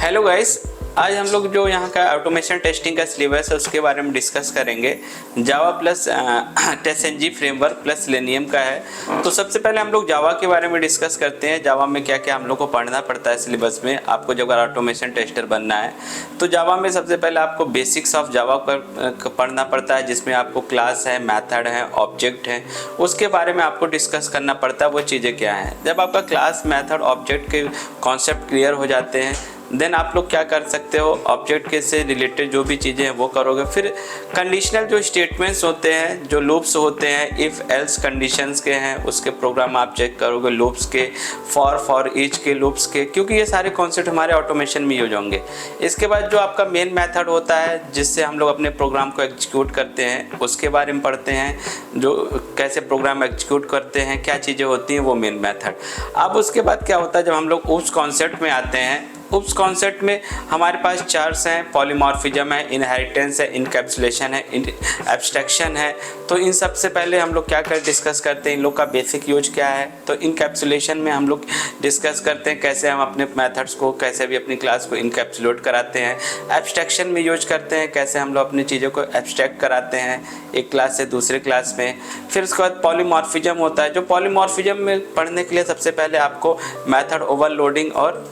Hello guys, आज हम लोग जो यहाँ का ऑटोमेशन टेस्टिंग का सिलेबस है उसके बारे में डिस्कस करेंगे। जावा प्लस टेस्टंजी फ्रेमवर्क प्लस सेलेनियम का है। तो सबसे पहले हम लोग जावा के बारे में डिस्कस करते हैं। जावा में क्या क्या हम लोग को पढ़ना पड़ता है सिलेबस में, आपको जब ऑटोमेशन टेस्टर बनना है तो जावा में सबसे पहले आपको बेसिक्स ऑफ जावा पर पढ़ना पड़ता है, जिसमें आपको क्लास है, मैथड है, ऑब्जेक्ट है, उसके बारे में आपको डिस्कस करना पड़ता है वो चीज़ें क्या हैं। जब आपका क्लास, मैथड, ऑब्जेक्ट के कॉन्सेप्ट क्लियर हो जाते हैं देन आप लोग क्या कर सकते हो, ऑब्जेक्ट के से रिलेटेड जो भी चीज़ें हैं वो करोगे। फिर कंडीशनल जो स्टेटमेंट्स होते हैं, जो लूप्स होते हैं, इफ़ एल्स कंडीशंस के हैं उसके प्रोग्राम आप चेक करोगे, लूप्स के, फॉर ईच के, लूप्स के, क्योंकि ये सारे कॉन्सेप्ट हमारे ऑटोमेशन में यूज होंगे। इसके बाद जो आपका मेन मेथड होता है जिससे हम लोग अपने प्रोग्राम को एग्जीक्यूट करते हैं उसके बारे में पढ़ते हैं, जो कैसे प्रोग्राम एग्जीक्यूट करते हैं, क्या चीज़ें होती हैं, वो मेन मेथड। अब उसके बाद क्या होता है, जब हम लोग उस कॉन्सेप्ट में आते हैं, उस कॉन्सेप्ट में हमारे पास चार्ट्स हैं, पॉलीमॉर्फिज्म है, इनहेरिटेंस है, इनकैप्सुलेशन है, एब्स्ट्रैक्शन है। तो इन सब से पहले हम लोग क्या डिस्कस करते हैं, इन लोग का बेसिक यूज क्या है। तो इनकैप्सुलेशन में हम लोग डिस्कस करते हैं कैसे हम अपने मेथड्स को, कैसे भी अपनी क्लास को इनकैप्सुलेट कराते हैं। एब्स्ट्रैक्शन में यूज करते हैं कैसे हम लोग अपनी चीज़ों को एब्स्ट्रैक्ट कराते हैं एक क्लास से दूसरे क्लास में। फिर उसके बाद पॉलीमॉर्फिज्म होता है, जो पॉलीमॉर्फिज्म में पढ़ने के लिए सबसे पहले आपको मेथड ओवरलोडिंग और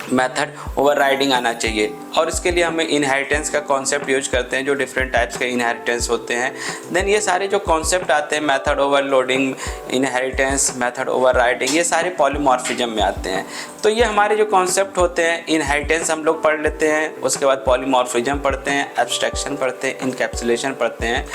मेथड ओवरराइडिंग आना चाहिए, और इसके लिए हमें इनहेरिटेंस का कॉन्सेप्ट यूज करते हैं, जो डिफरेंट टाइप्स के इनहेरिटेंस होते हैं। देन ये सारे जो कॉन्सेप्ट आते हैं, method overloading, inheritance, method overriding, ये सारे पॉलीमॉर्फिज्म में आते हैं। तो ये हमारे जो कॉन्सेप्ट होते हैं, इनहेरिटेंस हम लोग पढ़ लेते हैं, उसके बाद पॉलीमॉर्फिज्म पढ़ते हैं, एब्स्ट्रैक्शन पढ़ते हैं, इनकैप्सुलेशन पढ़ते हैं।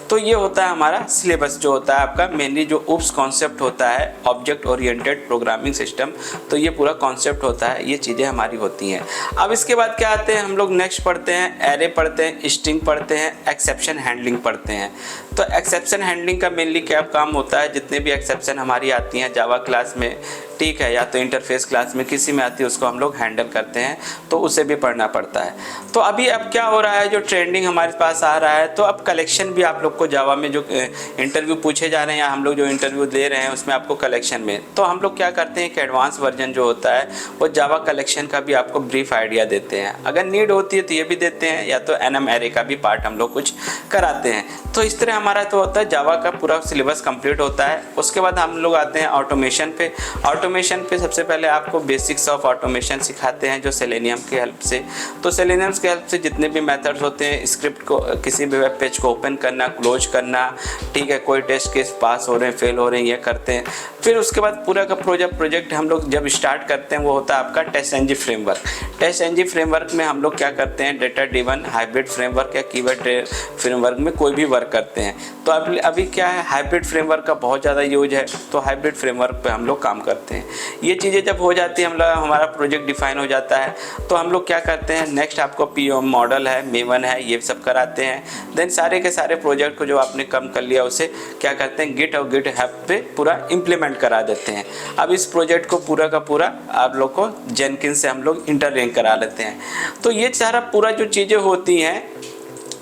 तो ये होता है हमारा सिलेबस, जो होता है आपका मेनली जो उप्स कॉन्सेप्ट होता है, ऑब्जेक्ट ओरिएंटेड प्रोग्रामिंग सिस्टम। तो ये पूरा कॉन्सेप्ट होता है, ये चीज़ें हमारी होती हैं। अब इसके बाद क्या आते हैं, हम लोग नेक्स्ट पढ़ते हैं एरे पढ़ते हैं, स्ट्रिंग पढ़ते हैं, एक्सेप्शन हैंडलिंग पढ़ते हैं। तो एक्सेप्शन हैंडलिंग का मेनली क्या काम होता है, जितने भी एक्सेप्शन हमारी आती हैं जावा क्लास में, ठीक है, या तो इंटरफेस क्लास में किसी में आती है, उसको हम लोग हैंडल करते हैं, तो उसे भी पढ़ना पड़ता है। तो अभी अब क्या हो रहा है, जो ट्रेंडिंग हमारे पास आ रहा है, तो अब कलेक्शन भी आप लोग को जावा में जो इंटरव्यू पूछे जा रहे हैं या हम लोग जो इंटरव्यू दे रहे हैं उसमें आपको कलेक्शन में, तो हम लोग क्या करते हैं कि एडवांस वर्जन जो होता है वो जावा कलेक्शन का भी आपको ब्रीफ आइडिया देते हैं। अगर नीड होती है तो ये भी देते हैं, या तो एनएम एरे का भी पार्ट हम लोग कुछ कराते हैं। तो इस तरह हमारा तो होता है जावा का पूरा सिलेबस कंप्लीट होता है। उसके बाद हम लोग आते हैं ऑटोमेशन पे। ऑटोमेशन पे सबसे पहले आपको बेसिक्स ऑफ ऑटोमेशन सिखाते हैं, जो सेलेनियम की हेल्प से। तो सेलेनियम की हेल्प से जितने भी मेथड्स होते हैं, स्क्रिप्ट को, किसी भी वेब पेज को ओपन करना, क्लोज करना, ठीक है, कोई टेस्ट केस पास हो रहे हैं, फेल हो रहे हैं, ये करते हैं। फिर उसके बाद पूरा का प्रोजेक्ट हम लोग जब स्टार्ट करते हैं वो होता है आपका टेस्टंजी फ्रेमवर्क। टेस्टंजी फ्रेमवर्क में हम लोग क्या करते हैं, डेटा ड्रिवन हाइब्रिड फ्रेमवर्क या कीवर्ड फ्रेमवर्क में कोई भी वर्क करते हैं। तो अभी क्या है, हाइब्रिड फ्रेमवर्क का बहुत ज़्यादा यूज है, तो हाइब्रिड फ्रेमवर्क पे हम लोग काम करते हैं। ये चीज़ें जब हो जाती है, हमारा प्रोजेक्ट डिफाइन हो जाता है, तो हम लोग क्या करते हैं, नेक्स्ट आपको पीओ मॉडल है, मेवन है, ये सब कराते हैं। देन सारे के सारे प्रोजेक्ट को जो आपने कम कर लिया उसे क्या करते हैं, गिट और गिट हब पे पूरा इम्प्लीमेंट करा देते हैं। अब इस प्रोजेक्ट को पूरा का पूरा आप लोग को जेनकिंस से हम लोग इंटरलिंक करा लेते हैं। तो ये सारा पूरा जो चीज़ें होती हैं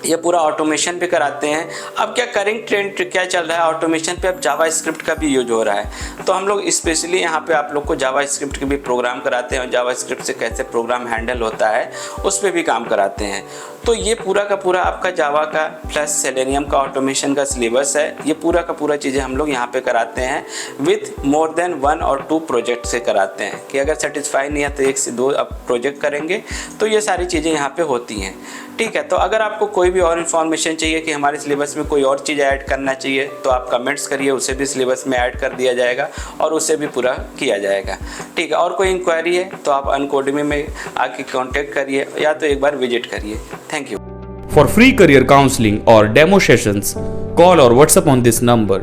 ये पूरा ऑटोमेशन पे कराते हैं। अब क्या करेंट ट्रेंड क्या चल रहा है ऑटोमेशन पे, अब जावा स्क्रिप्ट का भी यूज हो रहा है। तो हम लोग स्पेशली यहाँ पे आप लोग को जावा स्क्रिप्ट के भी प्रोग्राम कराते हैं, और जावा स्क्रिप्ट से कैसे प्रोग्राम हैंडल होता है उस पर भी काम कराते हैं। तो ये पूरा का पूरा आपका जावा का प्लस सेलेनियम का ऑटोमेशन का सिलेबस है। ये पूरा का पूरा चीज़ें हम लोग यहाँ पे कराते हैं विथ मोर देन 1 और 2 प्रोजेक्ट से कराते हैं, कि अगर सेटिस्फाई नहीं है तो 1 से 2 अब प्रोजेक्ट करेंगे। तो ये सारी चीज़ें यहाँ पे होती हैं, ठीक है। तो अगर आपको कोई भी और इन्फॉर्मेशन चाहिए कि हमारे सिलेबस में कोई और चीज़ ऐड करना चाहिए तो आप कमेंट्स करिए, उसे भी सिलेबस में ऐड कर दिया जाएगा और उसे भी पूरा किया जाएगा, ठीक है। और कोई इंक्वायरी है तो आप अनकोडमी में आके कांटेक्ट करिए या तो एक बार विजिट करिए। Thank you. For free career counseling or demo sessions, call or WhatsApp on this number